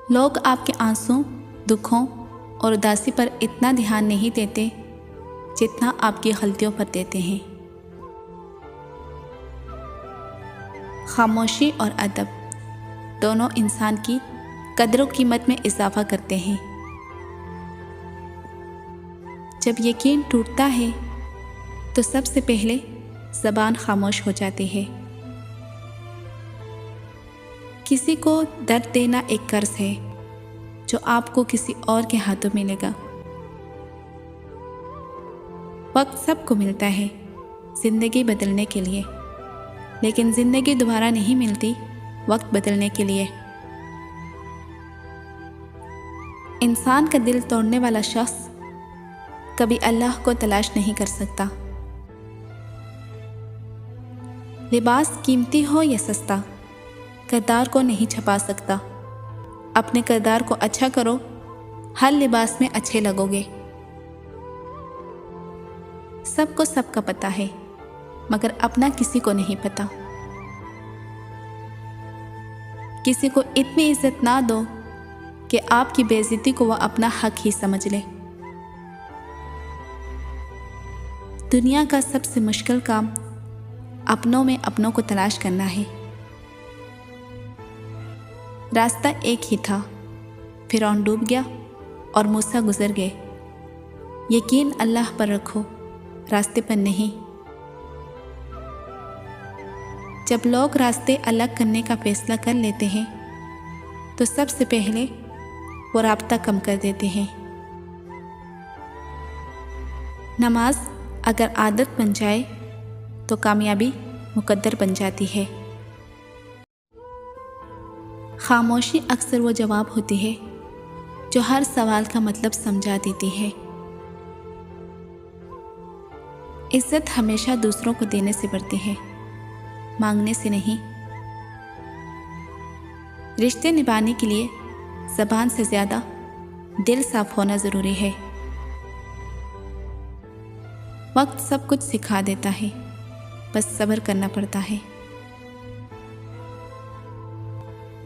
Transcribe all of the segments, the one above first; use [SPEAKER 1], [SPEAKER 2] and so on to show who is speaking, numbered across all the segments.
[SPEAKER 1] लोग आपके आंसू, दुखों और उदासी पर इतना ध्यान नहीं देते जितना आपकी गलतियों पर देते हैं। खामोशी और अदब दोनों इंसान की कदर और कीमत में इजाफा करते हैं। जब यकीन टूटता है तो सबसे पहले ज़बान खामोश हो जाती है। किसी को दर्द देना एक कर्ज है जो आपको किसी और के हाथों मिलेगा। वक्त सबको मिलता है ज़िंदगी बदलने के लिए, लेकिन ज़िंदगी दोबारा नहीं मिलती वक्त बदलने के लिए। इंसान का दिल तोड़ने वाला शख्स कभी अल्लाह को तलाश नहीं कर सकता। लिबास कीमती हो या सस्ता, किरदार को नहीं छपा सकता। अपने किरदार को अच्छा करो, हर लिबास में अच्छे लगोगे। सबको सबका पता है, मगर अपना किसी को नहीं पता। किसी को इतनी इज्जत ना दो कि आपकी बेइज्जती को वह अपना हक ही समझ ले। दुनिया का सबसे मुश्किल काम अपनों में अपनों को तलाश करना है। रास्ता एक ही था, फिरौन डूब गया और मूसा गुजर गए। यकीन अल्लाह पर रखो, रास्ते पर नहीं। जब लोग रास्ते अलग करने का फैसला कर लेते हैं तो सबसे पहले वो राब्ता कम कर देते हैं। नमाज अगर आदत बन जाए तो कामयाबी मुकद्दर बन जाती है। खामोशी अक्सर वो जवाब होती है जो हर सवाल का मतलब समझा देती है। इज्जत हमेशा दूसरों को देने से बढ़ती है, मांगने से नहीं। रिश्ते निभाने के लिए ज़बान से ज़्यादा दिल साफ होना ज़रूरी है। वक्त सब कुछ सिखा देता है, बस सब्र करना पड़ता है।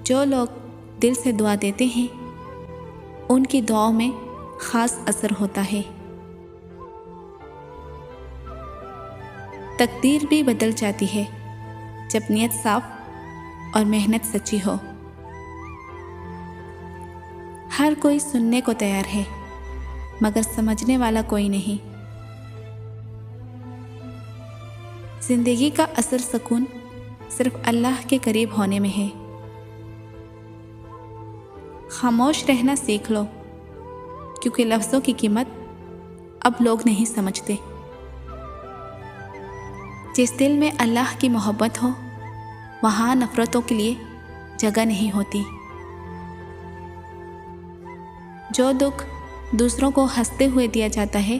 [SPEAKER 1] जो लोग दिल से दुआ देते हैं उनकी दुआओं में ख़ास असर होता है। तकदीर भी बदल जाती है जब नीयत साफ और मेहनत सच्ची हो। हर कोई सुनने को तैयार है, मगर समझने वाला कोई नहीं। जिंदगी का असल सुकून सिर्फ अल्लाह के करीब होने में है। खामोश रहना सीख लो, क्योंकि लफ्ज़ों की कीमत अब लोग नहीं समझते। जिस दिल में अल्लाह की मोहब्बत हो वहाँ नफ़रतों के लिए जगह नहीं होती। जो दुख दूसरों को हंसते हुए दिया जाता है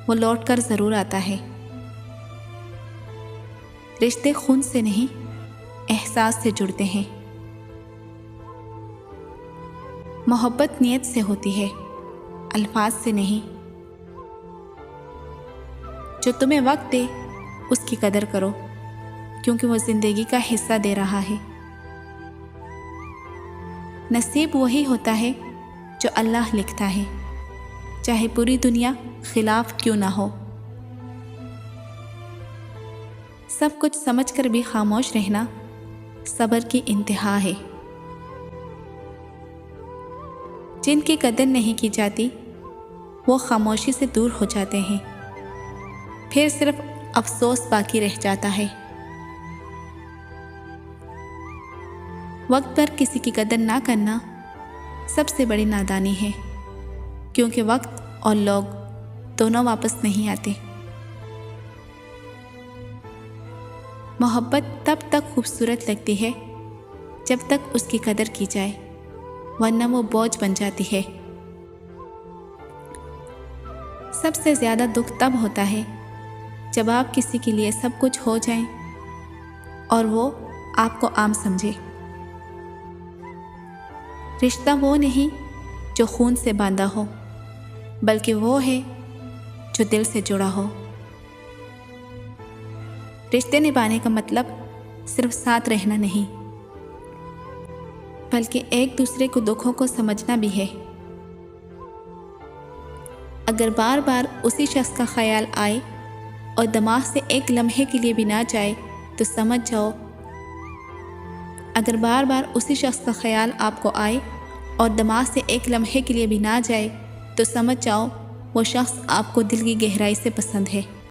[SPEAKER 1] वो लौट कर ज़रूर आता है। रिश्ते खून से नहीं, एहसास से जुड़ते हैं। मोहब्बत नीयत से होती है, अल्फाज से नहीं। जो तुम्हें वक्त दे उसकी कदर करो, क्योंकि वो ज़िंदगी का हिस्सा दे रहा है। नसीब वही होता है जो अल्लाह लिखता है, चाहे पूरी दुनिया खिलाफ क्यों ना हो। सब कुछ समझकर भी खामोश रहना सब्र की इंतहा है। जिनकी कदर नहीं की जाती वो खामोशी से दूर हो जाते हैं, फिर सिर्फ अफसोस बाकी रह जाता है। वक्त पर किसी की कदर ना करना सबसे बड़ी नादानी है, क्योंकि वक्त और लोग दोनों वापस नहीं आते। मोहब्बत तब तक खूबसूरत लगती है जब तक उसकी कदर की जाए, वरना वो बोझ बन जाती है। सबसे ज़्यादा दुख तब होता है जब आप किसी के लिए सब कुछ हो जाएं और वो आपको आम समझे। रिश्ता वो नहीं जो खून से बांधा हो, बल्कि वो है जो दिल से जुड़ा हो। रिश्ते निभाने का मतलब सिर्फ साथ रहना नहीं, बल्कि एक दूसरे को दुखों को समझना भी है। अगर बार बार उसी शख्स का ख्याल आए और दिमाग से एक लम्हे के लिए भी ना जाए तो समझ जाओ, अगर बार बार उसी शख्स का ख्याल आपको आए और दिमाग से एक लम्हे के लिए भी ना जाए तो समझ जाओ वो शख्स आपको दिल की गहराई से पसंद है।